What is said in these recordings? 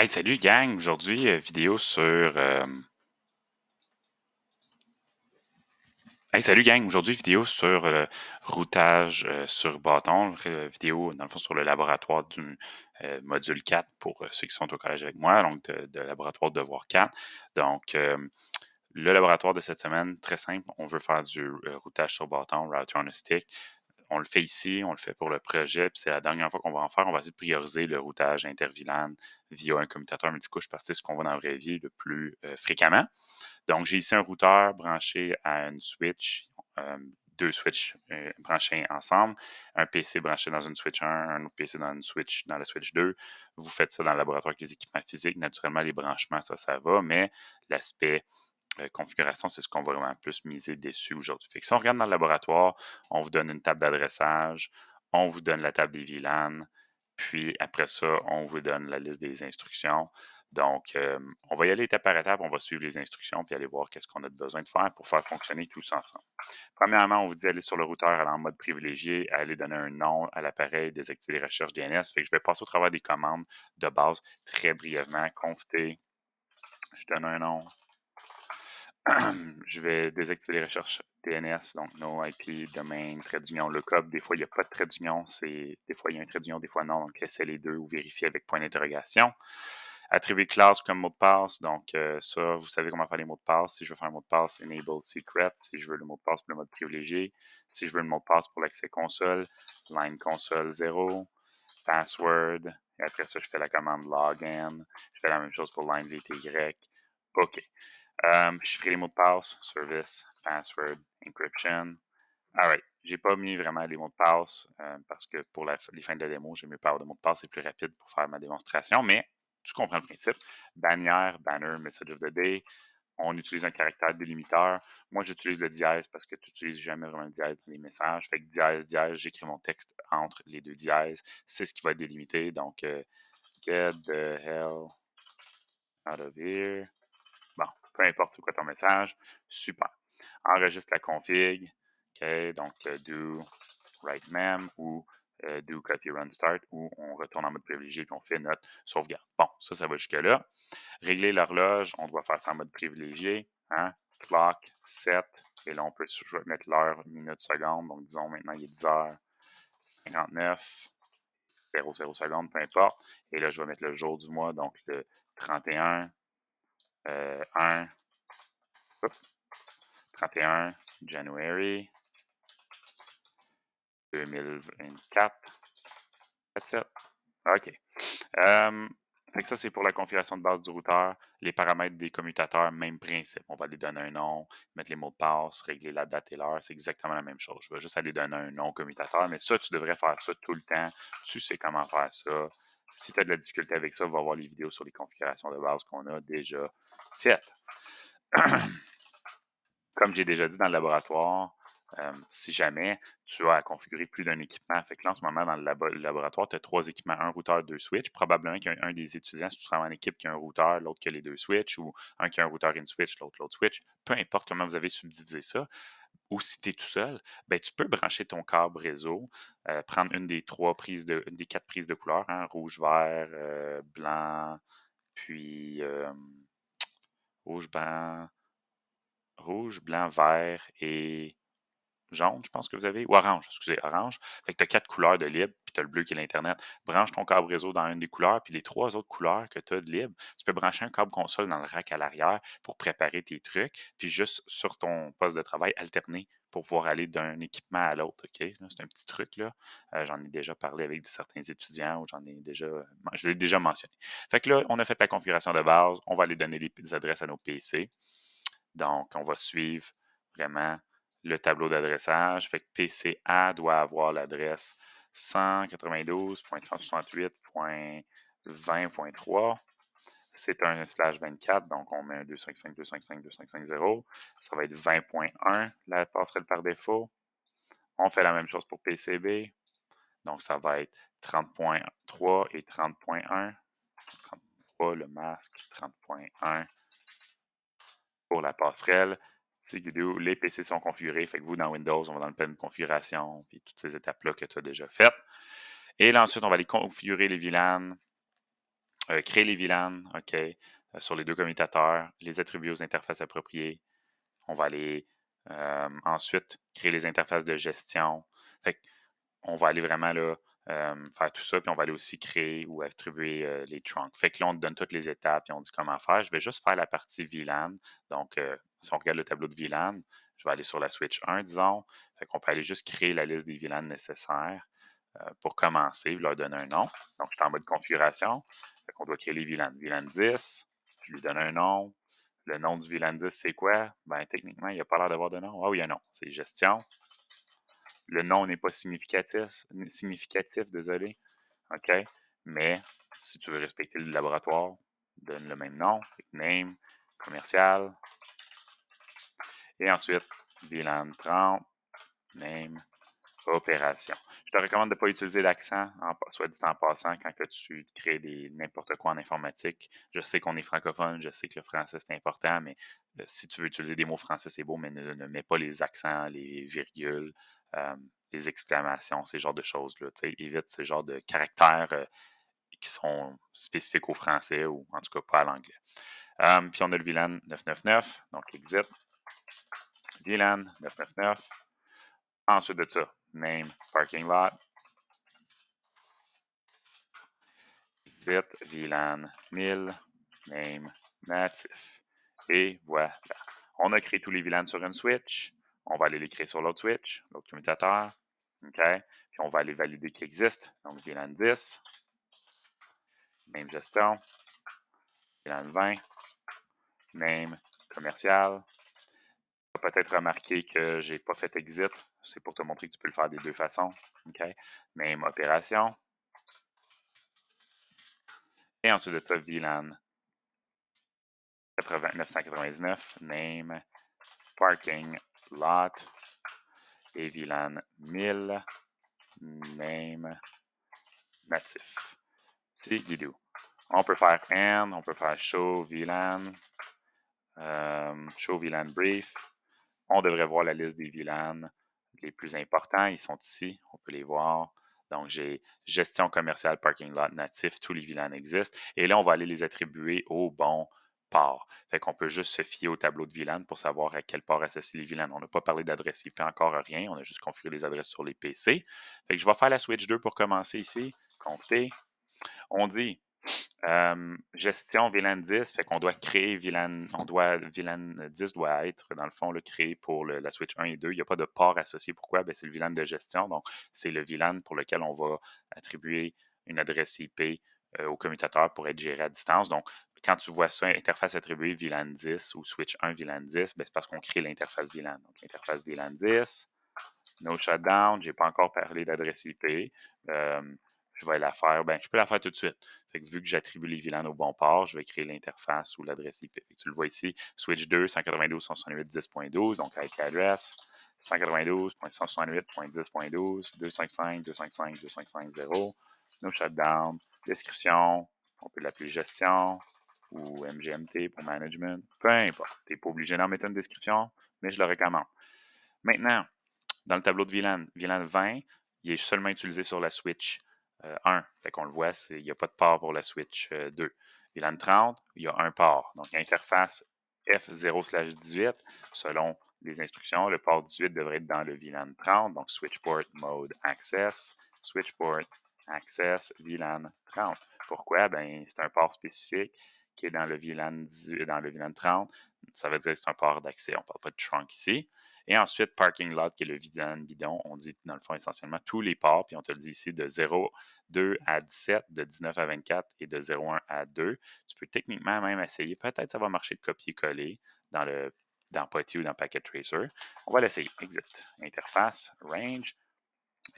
Hey, salut gang! Aujourd'hui, vidéo sur. Hey, salut gang! Aujourd'hui, vidéo sur routage sur bâton. Vidéo, dans le fond, sur le laboratoire du module 4 pour ceux qui sont au collège avec moi, donc de laboratoire devoir 4. Donc, le laboratoire de cette semaine, très simple, on veut faire du routage sur bâton, router on a stick. On le fait ici, on le fait pour le projet, puis c'est la dernière fois qu'on va en faire. On va essayer de prioriser le routage inter-VLAN via un commutateur multicouche parce que c'est ce qu'on voit dans la vraie vie le plus fréquemment. Donc, j'ai ici un routeur branché à une switch, euh, deux switches branchés ensemble, un PC branché dans une switch 1, un autre PC dans une switch dans la switch 2. Vous faites ça dans le laboratoire avec les équipements physiques. Naturellement, les branchements, ça va, mais l'aspect configuration, c'est ce qu'on va vraiment plus miser dessus aujourd'hui. Fait que si on regarde dans le laboratoire, on vous donne une table d'adressage, on vous donne la table des VLAN, puis après ça, on vous donne la liste des instructions. Donc, on va y aller étape par étape, on va suivre les instructions puis aller voir qu'est-ce qu'on a besoin de faire pour faire fonctionner tout ça ensemble. Premièrement, on vous dit aller sur le routeur, aller en mode privilégié, aller donner un nom à l'appareil, désactiver les recherches DNS. Fait que je vais passer au travers des commandes de base très brièvement. Conft, je donne un nom, je vais désactiver les recherches DNS, donc no IP, domain, trait d'union, lookup. Des fois, il n'y a pas de trait d'union. Des fois, il y a un trait d'union, des fois non. Donc, essayez les deux ou vérifiez avec point d'interrogation. Attribuer classe comme mot de passe. Donc, ça, vous savez comment faire les mots de passe. Si je veux faire un mot de passe, enable secret. Si je veux le mot de passe pour le mode privilégié. Si je veux le mot de passe pour l'accès console, line console 0, password. Et après ça, je fais la commande login. Je fais la même chose pour line VTY. OK. Chiffrer les mots de passe, service, password, encryption. Alright. J'ai pas mis vraiment les mots de passe parce que pour les fins de la démo, j'ai mieux pas avoir de mots de passe, c'est plus rapide pour faire ma démonstration, mais tu comprends le principe. Bannière, banner, message of the day. On utilise un caractère délimiteur. Moi, j'utilise le dièse parce que tu n'utilises jamais vraiment le dièse dans les messages. Fait que dièse, dièse, j'écris mon texte entre les deux dièses. C'est ce qui va être délimité. Donc, get the hell out of here. Bon, peu importe c'est quoi ton message. Super. Enregistre la config. OK, donc do write mem ou do copy run start ou on retourne en mode privilégié et on fait notre sauvegarde. Bon, ça va jusque-là. Régler l'horloge, on doit faire ça en mode privilégié. Hein? Clock, set. Et là, on peut mettre l'heure, minute, seconde. Donc, disons maintenant, il est 10h59, 00 secondes, peu importe. Et là, je vais mettre le jour du mois, donc le 31, 1, 31 January 2024. That's it. OK. Fait que ça, c'est pour la configuration de base du routeur. Les paramètres des commutateurs, même principe. On va aller donner un nom, mettre les mots de passe, régler la date et l'heure. C'est exactement la même chose. Je vais juste aller donner un nom commutateur, mais ça, tu devrais faire ça tout le temps. Tu sais comment faire ça. Si tu as de la difficulté avec ça, va voir les vidéos sur les configurations de base qu'on a déjà faites. Comme j'ai déjà dit dans le laboratoire, si jamais tu as à configurer plus d'un équipement, fait que là, en ce moment, dans le laboratoire, tu as 3 équipements, un routeur, 2 switches. Probablement qu'un des étudiants, si tu travailles en équipe qui a un routeur, l'autre qui a les 2 switches, ou un qui a un routeur et une switch, l'autre switch, peu importe comment vous avez subdivisé ça, ou si tu es tout seul, ben, tu peux brancher ton câble réseau, prendre une des 4 prises de couleur, hein, rouge, vert, blanc, puis rouge, blanc, vert et jaune, je pense que vous avez, ou orange, excusez, orange. Fait que tu as 4 couleurs de libre, puis tu as le bleu qui est l'Internet. Branche ton câble réseau dans une des couleurs, puis les 3 autres couleurs que tu as de libre, tu peux brancher un câble console dans le rack à l'arrière pour préparer tes trucs, puis juste sur ton poste de travail, alterner pour pouvoir aller d'un équipement à l'autre. OK? C'est un petit truc, là. J'en ai déjà parlé avec certains étudiants ou je l'ai déjà mentionné. Fait que là, on a fait la configuration de base, on va aller donner les adresses à nos PC. Donc, on va suivre vraiment le tableau d'adressage. Fait que PCA doit avoir l'adresse 192.168.20.3. C'est un /24, donc on met un 255.255.255.0. Ça va être 20.1, la passerelle par défaut. On fait la même chose pour PCB. Donc, ça va être 30.3 et 30.1. 33, le masque, 30.1 pour la passerelle. Les PC sont configurés. Fait que vous, dans Windows, on va dans le panneau de configuration, puis toutes ces étapes-là que tu as déjà faites. Et là, ensuite, on va aller configurer les VLAN. Créer les VLAN, OK, sur les deux commutateurs, les attribuer aux interfaces appropriées. On va aller ensuite créer les interfaces de gestion. Fait on va aller vraiment là, faire tout ça, puis on va aller aussi créer ou attribuer les trunks. Fait que là, on te donne toutes les étapes et on dit comment faire. Je vais juste faire la partie VLAN. Donc, si on regarde le tableau de VLAN, je vais aller sur la switch 1, disons. Fait qu'on peut aller juste créer la liste des VLAN nécessaires pour commencer, leur donner un nom. Donc, je suis en mode configuration. Fait qu'on doit créer les VLAN. VLAN 10, je lui donne un nom. Le nom du VLAN 10, c'est quoi? Ben, techniquement, il n'y a pas l'air d'avoir de nom. Ah oui, il y a un nom. C'est gestion. Le nom n'est pas significatif, désolé. OK? Mais si tu veux respecter le laboratoire, donne le même nom, name, commercial. Et ensuite, VLAN 30, name, opération. Je te recommande de ne pas utiliser l'accent, soit dit en passant, quand que tu crées n'importe quoi en informatique. Je sais qu'on est francophone, je sais que le français c'est important, mais si tu veux utiliser des mots français, c'est beau, mais ne mets pas les accents, les virgules, euh, les exclamations, ces genres de choses-là. Évite ce genre de caractères qui sont spécifiques au français ou en tout cas pas à l'anglais. Puis on a le VLAN 999, donc exit. VLAN 999. Ensuite de ça, name parking lot. Exit VLAN 1000, name natif. Et voilà. On a créé tous les VLAN sur une switch. On va aller les créer sur l'autre switch, l'autre commutateur. OK? Puis on va aller valider qu'ils existent. Donc VLAN 10, name gestion. VLAN 20, name commercial. Tu as peut-être remarqué que je n'ai pas fait exit. C'est pour te montrer que tu peux le faire des deux façons. OK? Name opération. Et ensuite de ça, VLAN 999, name parking lot et VLAN 1000, name natif. C'est guidou. On peut faire and, on peut faire show VLAN, show VLAN brief. On devrait voir la liste des VLAN les plus importants. Ils sont ici, on peut les voir. Donc, j'ai gestion commerciale parking lot natif, tous les VLAN existent. Et là, on va aller les attribuer au bon port. Fait qu'on peut juste se fier au tableau de VLAN pour savoir à quel port associer les VLAN. On n'a pas parlé d'adresse IP encore rien. On a juste configuré les adresses sur les PC. Fait que je vais faire la switch 2 pour commencer ici. Conf P. On dit gestion VLAN 10, fait qu'on doit créer VLAN, VLAN 10 doit être, dans le fond, créé pour la switch 1 et 2. Il n'y a pas de port associé. Pourquoi? Ben, c'est le VLAN de gestion. Donc, c'est le VLAN pour lequel on va attribuer une adresse IP au commutateur pour être géré à distance. Donc, quand tu vois ça, interface attribuée VLAN 10 ou switch 1 VLAN 10, ben, c'est parce qu'on crée l'interface VLAN. Donc, l'interface VLAN 10, no shutdown, je n'ai pas encore parlé d'adresse IP. Je vais la faire, ben, je peux la faire tout de suite. Fait que vu que j'attribue les VLAN au bon port, je vais créer l'interface ou l'adresse IP. Fait que tu le vois ici, switch 2, 192.168.10.12, donc IP address, 192.168.10.12, 255, 255, 255.0, no shutdown, description, on peut l'appeler gestion ou MGMT pour management, peu importe. Tu n'es pas obligé d'en mettre une description, mais je le recommande. Maintenant, dans le tableau de VLAN, VLAN 20, il est seulement utilisé sur la switch 1. Fait qu'on le voit, il n'y a pas de port pour la switch 2. VLAN 30, il y a un port. Donc, interface F0/18, selon les instructions, le port 18 devrait être dans le VLAN 30. Donc, switch port mode access, switch port access, VLAN 30. Pourquoi? Ben, c'est un port spécifique qui est dans le VLAN 30. Ça veut dire que c'est un port d'accès. On ne parle pas de trunk ici. Et ensuite, parking lot, qui est le VLAN bidon. On dit, dans le fond, essentiellement tous les ports, puis on te le dit ici, de 0,2 à 17, de 19 à 24 et de 0,1 à 2. Tu peux techniquement même essayer, peut-être ça va marcher de copier-coller dans PuTTY ou dans Packet Tracer. On va l'essayer. Exit. Interface, range.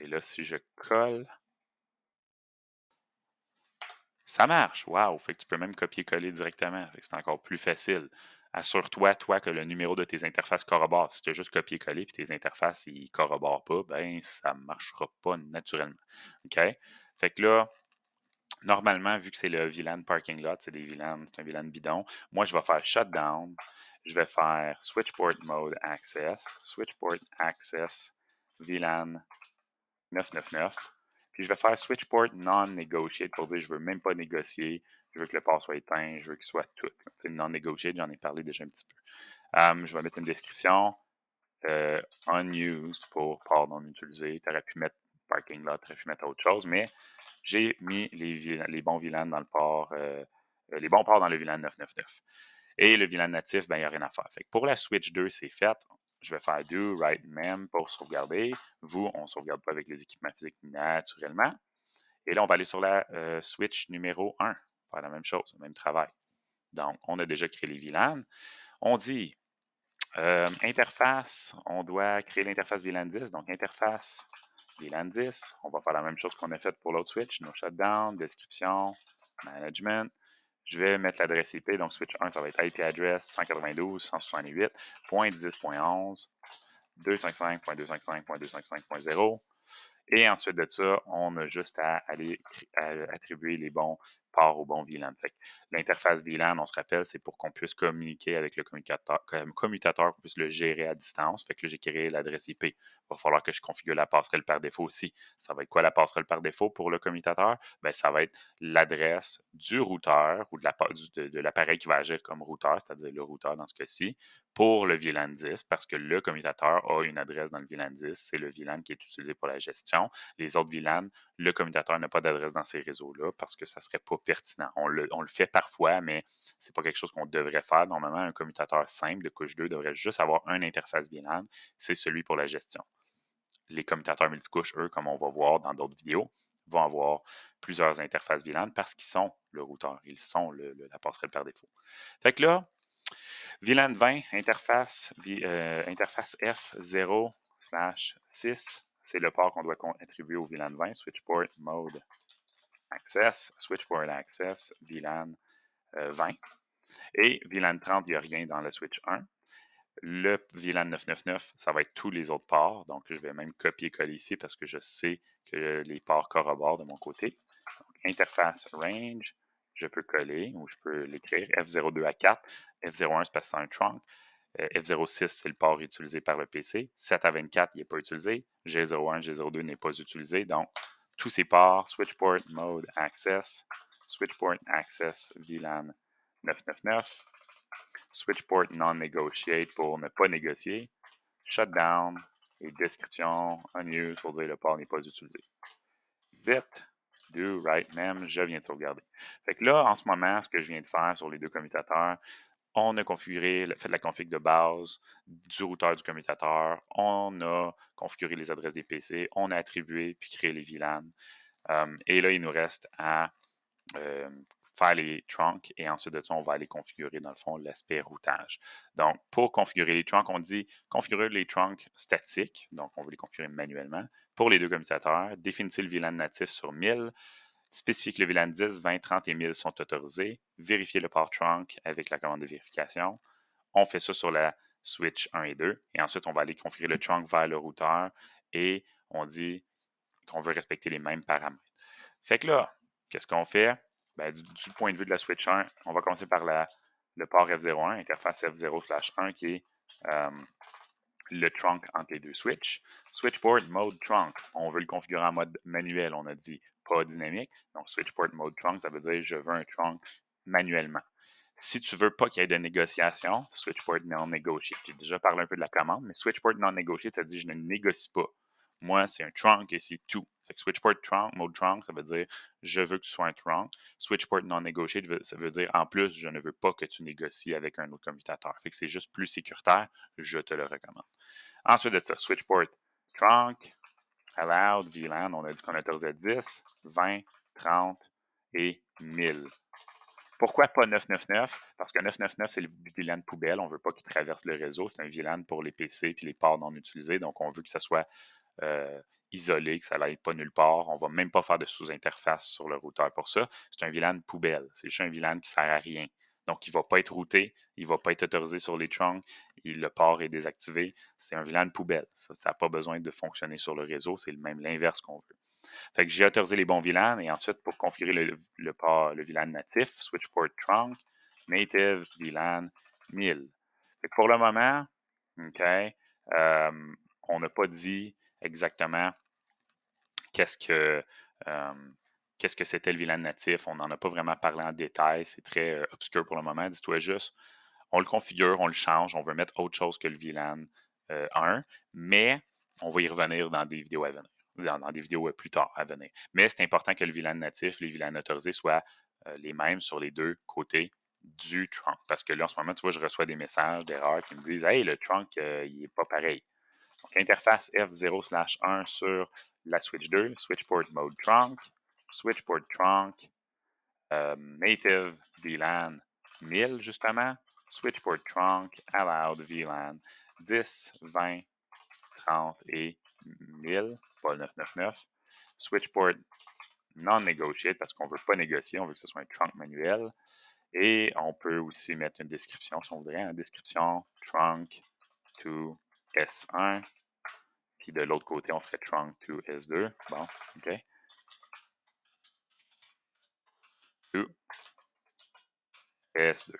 Et là, si je colle, ça marche. Wow! Fait que tu peux même copier-coller directement. Fait que c'est encore plus facile. Assure-toi, toi, que le numéro de tes interfaces corrobore. Si tu as juste copié-collé et tes interfaces ne corroborent pas, ben ça ne marchera pas naturellement. OK? Fait que là, normalement, vu que c'est le VLAN parking lot, c'est un VLAN bidon, moi, je vais faire shutdown. Je vais faire switchport mode access, switchport access, VLAN 999. Puis je vais faire switch port non-negotiate pour dire je veux même pas négocier, je veux que le port soit éteint, je veux qu'il soit tout. C'est non-negotiate, j'en ai parlé déjà un petit peu. Je vais mettre une description unused pour port non utilisé. Tu aurais pu mettre parking lot, tu aurais pu mettre autre chose, mais j'ai mis les bons VLAN dans le port, les bons ports dans le VLAN 999. Et le VLAN natif, ben, il n'y a rien à faire. Fait que pour la switch 2, c'est fait. Je vais faire do write mem pour sauvegarder. Vous, on ne sauvegarde pas avec les équipements physiques naturellement. Et là, on va aller sur la switch numéro 1, faire la même chose, le même travail. Donc, on a déjà créé les VLAN. On dit interface, on doit créer l'interface VLAN 10. Donc, interface VLAN 10. On va faire la même chose qu'on a fait pour l'autre switch. No shutdown, description, management. Je vais mettre l'adresse IP. Donc, switch 1, ça va être IP address 192.168.10.11, 255.255.255.0. Et ensuite de ça, on a juste à aller attribuer les bons ports au bon VLAN. L'interface VLAN, on se rappelle, c'est pour qu'on puisse communiquer avec le commutateur, qu'on puisse le gérer à distance. Fait que là, j'ai créé l'adresse IP. Il va falloir que je configure la passerelle par défaut aussi. Ça va être quoi la passerelle par défaut pour le commutateur? Ben, ça va être l'adresse du routeur ou de l'appareil qui va agir comme routeur, c'est-à-dire le routeur dans ce cas-ci, pour le VLAN 10, parce que le commutateur a une adresse dans le VLAN 10. C'est le VLAN qui est utilisé pour la gestion. Les autres VLAN, le commutateur n'a pas d'adresse dans ces réseaux-là parce que ça ne serait pas pertinent. On le fait parfois, mais ce n'est pas quelque chose qu'on devrait faire. Normalement, un commutateur simple de couche 2 devrait juste avoir une interface VLAN. C'est celui pour la gestion. Les commutateurs multicouches, eux, comme on va voir dans d'autres vidéos, vont avoir plusieurs interfaces VLAN parce qu'ils sont le routeur. Ils sont la passerelle par défaut. Fait que là, VLAN 20, interface F0/6, c'est le port qu'on doit attribuer au VLAN 20, switch port mode access, switch port access, VLAN 20. Et VLAN 30, il n'y a rien dans le switch 1. Le VLAN 999, ça va être tous les autres ports. Donc, je vais même copier-coller ici parce que je sais que les ports corroborent de mon côté. Donc, interface range, je peux coller ou je peux l'écrire F02 à 4. F01, c'est parce que c'est un trunk. F06, c'est le port utilisé par le PC. 7 à 24, il n'est pas utilisé. G01, G02 n'est pas utilisé. Donc, tous ces ports, switchport mode access, switchport access VLAN 999, switchport non-negotiate pour ne pas négocier, shutdown et description unused pour dire le port n'est pas utilisé. Exit, do, write, mem, je viens de sauvegarder. Fait que là, en ce moment, ce que je viens de faire sur les deux commutateurs, on a configuré, fait la config de base du routeur du commutateur, on a configuré les adresses des PC, on a attribué puis créé les VLAN. Et là, il nous reste à faire les trunks et ensuite de ça, on va aller configurer dans le fond l'aspect routage. Donc, pour configurer les trunks, on dit configurer les trunks statiques, donc on veut les configurer manuellement pour les deux commutateurs, définissez le VLAN natif sur 1000, spécifier que le VLAN 10, 20, 30 et 1000 sont autorisés, vérifier le port trunk avec la commande de vérification. On fait ça sur la switch 1 et 2 et ensuite on va aller configurer le trunk vers le routeur et on dit qu'on veut respecter les mêmes paramètres. Fait que là, qu'est-ce qu'on fait? Ben, du point de vue de la switch 1, on va commencer par le port F01, interface F0/1, qui est le trunk entre les deux switches. Switchport mode trunk, on veut le configurer en mode manuel, on a dit pas dynamique. Donc, switchport mode trunk, ça veut dire je veux un trunk manuellement. Si tu veux pas qu'il y ait de négociation, switchport non-negotiate. J'ai déjà parlé un peu de la commande, mais switchport non-negotiate, ça dit je ne négocie pas. Moi, c'est un trunk et c'est tout. Fait que switchport trunk, mode trunk, ça veut dire je veux que tu sois un trunk. Switchport non-negotiate, ça veut dire en plus, je ne veux pas que tu négocies avec un autre commutateur. Fait que c'est juste plus sécuritaire, je te le recommande. Ensuite de ça, switchport trunk, allowed, VLAN, on a dit qu'on autorisait 10, 20, 30 et 1000. Pourquoi pas 999? Parce que 999, c'est le VLAN poubelle. On ne veut pas qu'il traverse le réseau. C'est un VLAN pour les PC et les ports non utilisés. Donc, on veut que ça soit isolé, que ça n'aille pas nulle part. On ne va même pas faire de sous-interface sur le routeur pour ça. C'est un VLAN poubelle. C'est juste un VLAN qui ne sert à rien. Donc, il ne va pas être routé, il ne va pas être autorisé sur les trunks, le port est désactivé. C'est un VLAN poubelle. Ça n'a pas besoin de fonctionner sur le réseau. C'est même l'inverse qu'on veut. Fait que j'ai autorisé les bons VLAN et ensuite, pour configurer le VLAN natif, switchport trunk, native VLAN 1000. Fait que pour le moment, OK, on n'a pas dit exactement qu'est-ce que qu'est-ce que c'était le VLAN natif. On n'en a pas vraiment parlé en détail. C'est très obscur pour le moment. Dis-toi juste, on le configure, on le change, on veut mettre autre chose que le VLAN 1, mais on va y revenir dans des vidéos à venir, dans des vidéos plus tard à venir. Mais c'est important que le VLAN natif, les VLAN autorisés soient les mêmes sur les deux côtés du trunk. Parce que là, en ce moment, tu vois, je reçois des messages d'erreur qui me disent Hey, le trunk, il n'est pas pareil. Donc, interface F0/1 sur la switch 2, switch port mode trunk, switch port trunk, native VLAN 1000 justement, switch port trunk, allowed VLAN 10, 20, 30 et 1000, pas 999. Switch port non-negotiate parce qu'on ne veut pas négocier, on veut que ce soit un trunk manuel. Et on peut aussi mettre une description si on voudrait, une description trunk to S1. Puis de l'autre côté, on ferait trunk to S2. Bon, OK. To S2.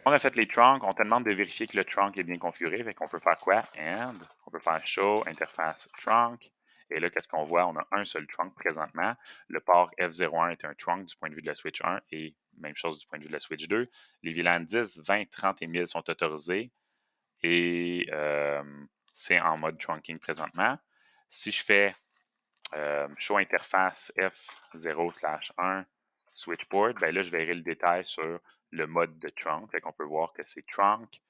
On a fait les trunks, on te demande de vérifier que le trunk est bien configuré. Fait qu'on peut faire quoi? And, on peut faire show, interface trunk. Et là, qu'est-ce qu'on voit? On a un seul trunk présentement. Le port F01 est un trunk du point de vue de la switch 1 et même chose du point de vue de la switch 2. Les VLAN 10, 20, 30 et 1000 sont autorisés et c'est en mode trunking présentement. Si je fais show interface F0/1 switchboard, ben là, je verrai le détail sur le mode de trunk. Fait qu'on peut voir que c'est trunk.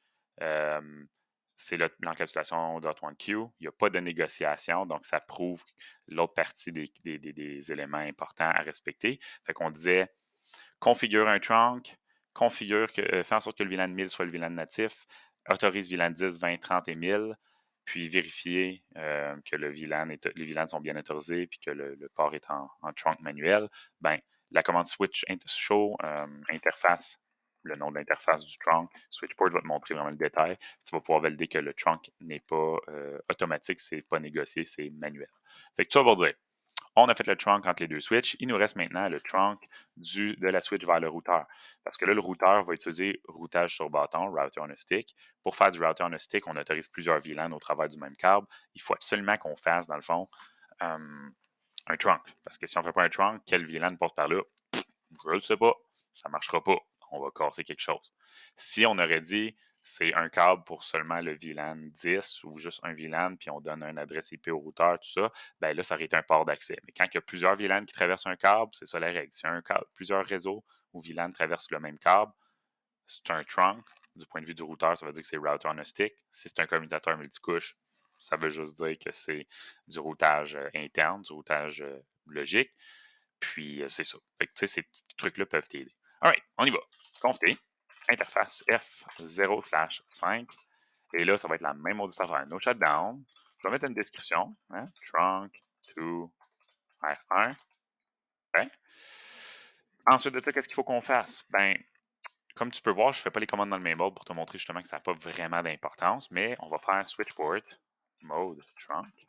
C'est l'encapsulation .1Q. Il n'y a pas de négociation, donc ça prouve l'autre partie des éléments importants à respecter. Fait qu'on disait configure un trunk, fait en sorte que le VLAN 1000 soit le VLAN natif, autorise VLAN 10, 20, 30 et 1000, puis vérifier que les VLAN sont bien autorisés puis que le port est en trunk manuel. Ben, la commande switch show interface, le nom de l'interface du trunk, switchport va te montrer vraiment le détail. Tu vas pouvoir valider que le trunk n'est pas automatique, c'est pas négocié, c'est manuel. Fait que ça va dire, on a fait le trunk entre les deux switches. Il nous reste maintenant le trunk de la switch vers le routeur. Parce que là, le routeur va utiliser routage sur bâton, router on a stick. Pour faire du router on a stick, on autorise plusieurs VLAN au travers du même câble. Il faut absolument qu'on fasse, dans le fond, un trunk. Parce que si on ne fait pas un trunk, quel VLAN porte par là? Je ne sais pas. Ça ne marchera pas. On va casser quelque chose. Si on aurait dit c'est un câble pour seulement le VLAN 10 ou juste un VLAN, puis on donne une adresse IP au routeur, tout ça, ben là, ça aurait été un port d'accès. Mais quand il y a plusieurs VLAN qui traversent un câble, c'est ça la règle. Si plusieurs réseaux ou VLAN traversent le même câble, c'est un trunk. Du point de vue du routeur, ça veut dire que c'est router on a stick. Si c'est un commutateur multicouche, ça veut juste dire que c'est du routage interne, du routage logique. Puis, c'est ça. Fait que, tu sais, ces petits trucs-là peuvent t'aider. Alright, on y va. Conf T, interface F0/5. Et là, ça va être la même autre affaire. No shutdown. Je vais mettre une description. Hein? Trunk to R1. Okay. Ensuite de ça, qu'est-ce qu'il faut qu'on fasse? Ben, comme tu peux voir, je ne fais pas les commandes dans le mainboard pour te montrer justement que ça n'a pas vraiment d'importance, mais on va faire switchport mode trunk.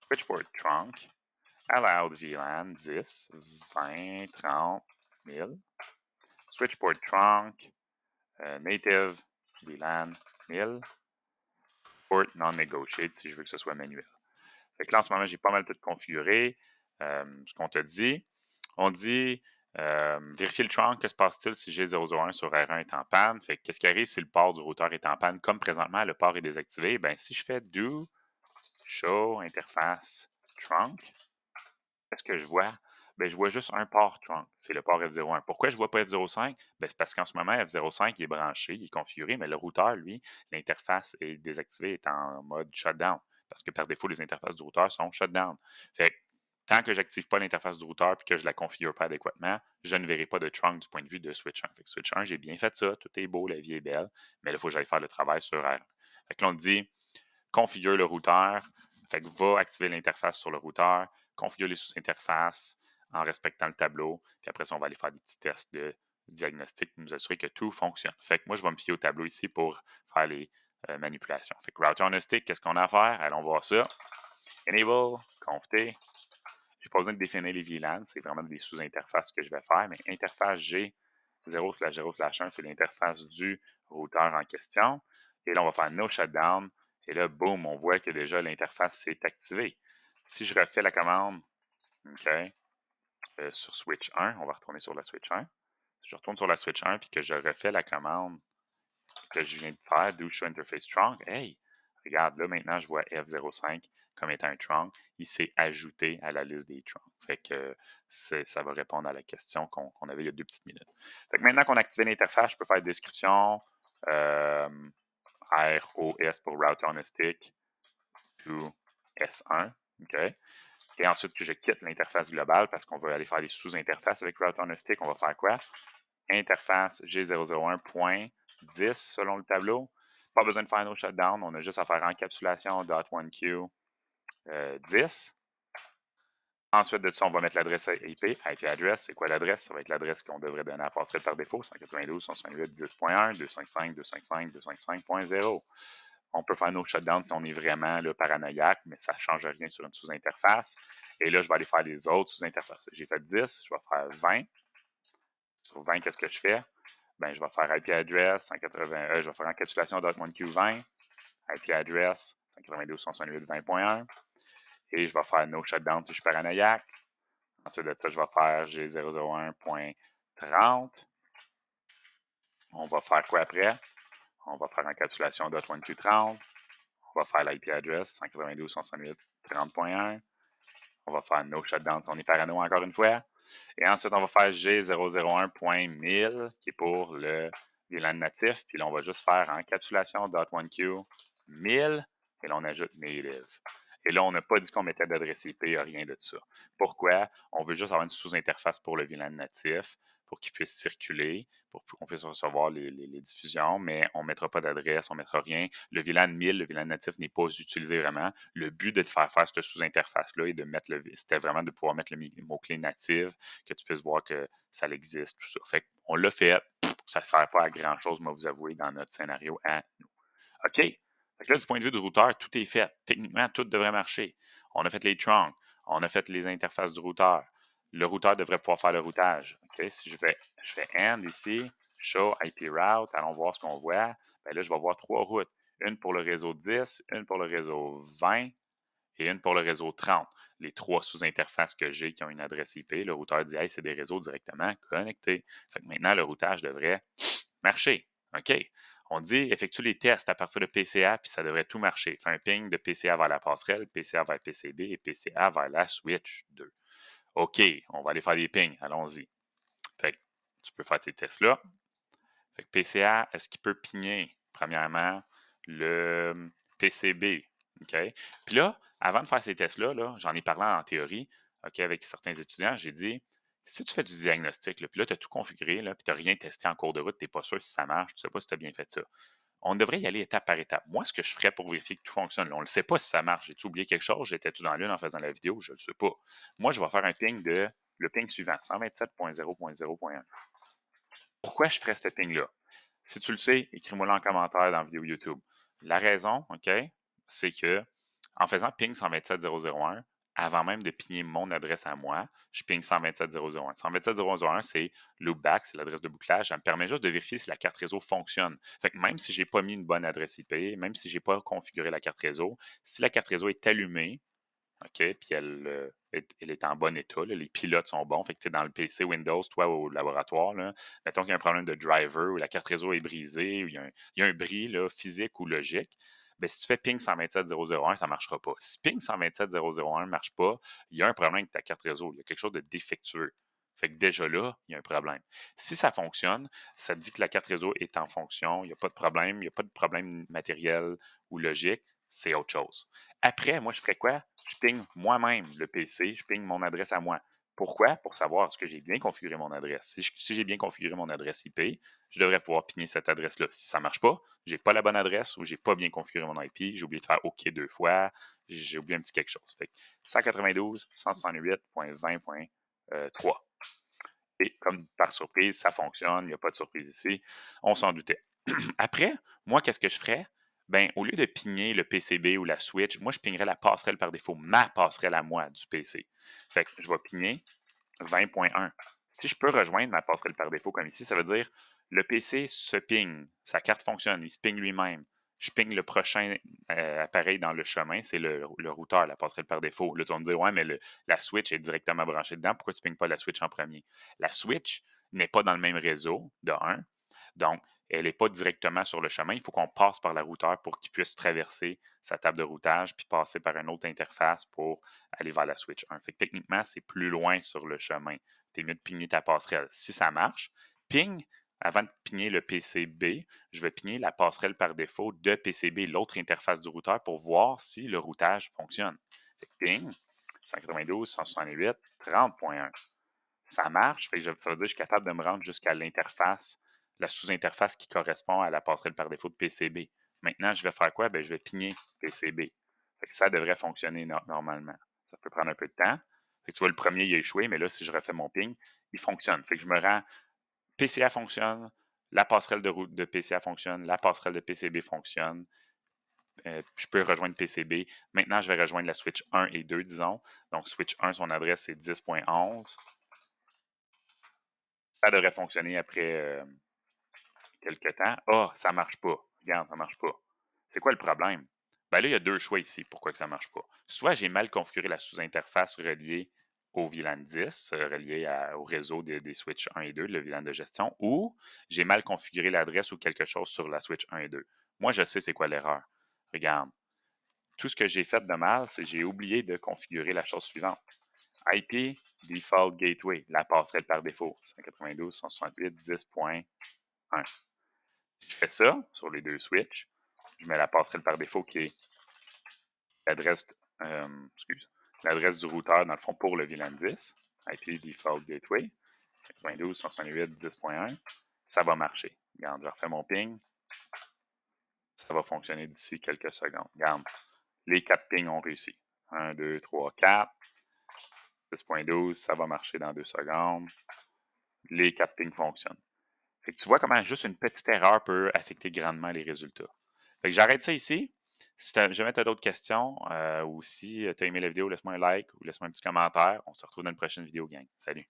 Switchport trunk. Allowed VLAN 10, 20, 30, 1000. Switchport trunk, native VLAN 1000. Port non-negotiate si je veux que ce soit manuel. Fait que là, en ce moment, j'ai pas mal tout configuré. Ce qu'on te dit, on dit vérifier le trunk, que se passe-t-il si G001 sur R1 est en panne? Fait que qu'est-ce qui arrive si le port du routeur est en panne? Comme présentement, le port est désactivé, ben si je fais do show interface trunk, qu'est-ce que je vois? Ben, je vois juste un port trunk. C'est le port F01. Pourquoi je ne vois pas F05? Ben, c'est parce qu'en ce moment, F05 il est branché, il est configuré, mais le routeur, lui, l'interface est désactivée, est en mode shutdown. Parce que par défaut, les interfaces du routeur sont shutdown. Fait que, tant que je n'active pas l'interface du routeur et que je ne la configure pas adéquatement, je ne verrai pas de trunk du point de vue de Switch 1. Fait que Switch 1, j'ai bien fait ça, tout est beau, la vie est belle, mais là, il faut que j'aille faire le travail sur R. Fait que là, on dit configure le routeur, fait que va activer l'interface sur le routeur, configure les sous-interfaces en respectant le tableau, puis après ça, on va aller faire des petits tests de diagnostic pour nous assurer que tout fonctionne. Fait que moi, je vais me fier au tableau ici pour faire les manipulations. Fait que router on a stick, qu'est-ce qu'on a à faire? Allons voir ça. Enable, conf T. J'ai pas besoin de définir les VLAN, c'est vraiment des sous-interfaces que je vais faire, mais interface G 0/0/1, c'est l'interface du routeur en question. Et là, on va faire no shutdown. Et là, boum, on voit que déjà l'interface s'est activée. Si je refais la commande, OK, sur switch 1, on va retourner sur la switch 1. Si je retourne sur la switch 1 puis que je refais la commande que je viens de faire, do show interface trunk, hey, regarde, là, maintenant, je vois F05 comme étant un trunk. Il s'est ajouté à la liste des trunks. Fait que ça va répondre à la question qu'on avait il y a 2 petites minutes. Fait que maintenant qu'on a activé l'interface, je peux faire description, ROS pour route on a stick, to S1, OK? Et ensuite que je quitte l'interface globale parce qu'on va aller faire des sous-interfaces avec route on a stick, on va faire quoi? Interface G001.10 selon le tableau. Pas besoin de faire un autre shutdown, on a juste à faire encapsulation .1q 10. Ensuite de ça, on va mettre l'adresse IP address. C'est quoi l'adresse? Ça va être l'adresse qu'on devrait donner à la passerelle par défaut, 192.168.10.1, 255, 255, 255.0. On peut faire nos shutdowns si on est vraiment là, paranoïaque, mais ça ne change rien sur une sous-interface. Et là, je vais aller faire les autres sous-interfaces. J'ai fait 10, je vais faire 20. Sur 20, qu'est-ce que je fais? Ben, je vais faire IP address 180, je vais faire encapsulation .1q20, IP address 192.168.20.1, et je vais faire no shutdown si je suis paranoïaque. Ensuite de ça, je vais faire G001.30. On va faire quoi après? On va faire encapsulation .1q30. On va faire l'IP address 192.168.30.1. On va faire no shutdown si on est parano encore une fois. Et ensuite, on va faire G001.1000 qui est pour le VLAN natif. Puis là, on va juste faire encapsulation .1q 1000 et là, on ajoute native. Et là, on n'a pas dit qu'on mettait d'adresse IP, rien de ça. Pourquoi? On veut juste avoir une sous-interface pour le VLAN natif pour qu'il puisse circuler, pour qu'on puisse recevoir les diffusions, mais on ne mettra pas d'adresse, on ne mettra rien. Le VLAN 1000, le VLAN natif n'est pas utilisé vraiment. Le but de te faire cette sous-interface-là et de mettre c'était vraiment de pouvoir mettre le mot-clé native, que tu puisses voir que ça existe, tout ça. Fait qu'on l'a fait, ça ne sert pas à grand-chose, moi vous avouer, dans notre scénario à nous. OK? Fait que là, du point de vue du routeur, tout est fait. Techniquement, tout devrait marcher. On a fait les trunks, on a fait les interfaces du routeur. Le routeur devrait pouvoir faire le routage. OK? Si je fais AND ici, show IP route, allons voir ce qu'on voit. Ben là, je vais voir 3 routes. Une pour le réseau 10, une pour le réseau 20 et une pour le réseau 30. Les 3 sous-interfaces que j'ai qui ont une adresse IP, le routeur dit, hey, c'est des réseaux directement connectés. Fait que maintenant, le routage devrait marcher. OK. On dit effectue les tests à partir de PCA, puis ça devrait tout marcher. Fais un ping de PCA vers la passerelle, PCA vers PCB et PCA vers la switch 2. OK, on va aller faire des pings. Allons-y. Fait que tu peux faire tes tests-là. Fait que PCA, est-ce qu'il peut pigner, premièrement, le PCB? OK? Puis là, avant de faire ces tests-là, là, j'en ai parlé en théorie, OK, avec certains étudiants, j'ai dit, si tu fais du diagnostic, là, puis là, tu as tout configuré, là, puis tu n'as rien testé en cours de route, tu n'es pas sûr si ça marche, tu ne sais pas si tu as bien fait ça. On devrait y aller étape par étape. Moi, ce que je ferais pour vérifier que tout fonctionne, là, on ne le sait pas si ça marche. J'ai-tu oublié quelque chose? J'étais-tu dans l'une en faisant la vidéo? Je ne le sais pas. Moi, je vais faire un ping le ping suivant, 127.0.0.1. Pourquoi je ferais ce ping-là? Si tu le sais, écris-moi-le en commentaire dans la vidéo YouTube. La raison, OK, c'est que en faisant ping 127.0.0.1, avant même de pigner mon adresse à moi, je ping 127.0.0.1. 127.0.0.1, c'est loopback, c'est l'adresse de bouclage. Ça me permet juste de vérifier si la carte réseau fonctionne. Fait que même si je n'ai pas mis une bonne adresse IP, même si je n'ai pas configuré la carte réseau, si la carte réseau est allumée, OK, puis elle est en bon état, là, les pilotes sont bons, fait que tu es dans le PC Windows, toi, au laboratoire, là, mettons qu'il y a un problème de driver ou la carte réseau est brisée ou il y a un bris là, physique ou logique, ben, si tu fais ping 127.0.0.1, ça ne marchera pas. Si ping 127.0.0.1 ne marche pas, il y a un problème avec ta carte réseau, il y a quelque chose de défectueux. Fait que déjà là, il y a un problème. Si ça fonctionne, ça te dit que la carte réseau est en fonction, il n'y a pas de problème, il n'y a pas de problème matériel ou logique, c'est autre chose. Après, moi, je ferais quoi? Je ping moi-même le PC, je ping mon adresse à moi. Pourquoi? Pour savoir est-ce que j'ai bien configuré mon adresse. Si j'ai bien configuré mon adresse IP, je devrais pouvoir pigner cette adresse-là. Si ça ne marche pas, j'ai pas la bonne adresse ou j'ai pas bien configuré mon IP, j'ai oublié de faire OK 2 fois, j'ai oublié un petit quelque chose. Fait que 192.168.20.3. Et comme par surprise, ça fonctionne, il n'y a pas de surprise ici. On s'en doutait. Après, moi, qu'est-ce que je ferais? Ben, au lieu de pigner le PCB ou la switch, moi, je pignerais la passerelle par défaut, ma passerelle à moi du PC. Fait que je vais pigner 20.1. Si je peux rejoindre ma passerelle par défaut comme ici, ça veut dire le PC se ping, sa carte fonctionne, il se ping lui-même. je ping le prochain appareil dans le chemin, c'est le routeur, la passerelle par défaut. Là, tu vas me dire, ouais, mais la switch est directement branchée dedans. Pourquoi tu ne ping pas la switch en premier? La switch n'est pas dans le même réseau, de un. Donc, elle n'est pas directement sur le chemin. Il faut qu'on passe par la routeur pour qu'il puisse traverser sa table de routage puis passer par une autre interface pour aller vers la switch 1. Fait que techniquement, c'est plus loin sur le chemin. Tu es mieux de pigner ta passerelle. Si ça marche, ping, avant de pigner le PCB, je vais pigner la passerelle par défaut de PCB, l'autre interface du routeur, pour voir si le routage fonctionne. Fait que ping, 192.168.30.1. Ça marche, fait que ça veut dire que je suis capable de me rendre jusqu'à l'interface, la sous-interface qui correspond à la passerelle par défaut de PCB. Maintenant, je vais faire quoi? Ben, je vais pigner PCB. Fait que ça devrait fonctionner normalement. Ça peut prendre un peu de temps. Fait que tu vois, le premier, il a échoué, mais là, si je refais mon ping, il fonctionne. Fait que je me rends, PCA fonctionne, la passerelle de route de PCA fonctionne, la passerelle de PCB fonctionne. Je peux rejoindre PCB. Maintenant, je vais rejoindre la switch 1 et 2, disons. Donc, switch 1, son adresse, c'est 10.11. Ça devrait fonctionner après quelques temps. Ah, ça ne marche pas. Regarde, ça ne marche pas. C'est quoi le problème? Ben là, il y a deux choix ici. Pourquoi que ça ne marche pas? Soit j'ai mal configuré la sous-interface reliée au VLAN 10, reliée au réseau des switches 1 et 2, le VLAN de gestion, ou j'ai mal configuré l'adresse ou quelque chose sur la switch 1 et 2. Moi, je sais c'est quoi l'erreur. Regarde, tout ce que j'ai fait de mal, c'est que j'ai oublié de configurer la chose suivante. IP Default Gateway, la passerelle par défaut, 192.168.10.1. Je fais ça sur les deux switches. Je mets la passerelle par défaut qui est l'adresse l'adresse du routeur, dans le fond, pour le VLAN 10, IP Default Gateway, 192.168.10.1. Ça va marcher. Regarde, je refais mon ping. Ça va fonctionner d'ici quelques secondes. Regarde, les 4 pings ont réussi. 1, 2, 3, 4. 10.12, ça va marcher dans 2 secondes. Les 4 pings fonctionnent. Fait que tu vois comment juste une petite erreur peut affecter grandement les résultats. Fait que j'arrête ça ici. Si jamais tu as d'autres questions ou si tu as aimé la vidéo, laisse-moi un like ou laisse-moi un petit commentaire. On se retrouve dans une prochaine vidéo, gang. Salut!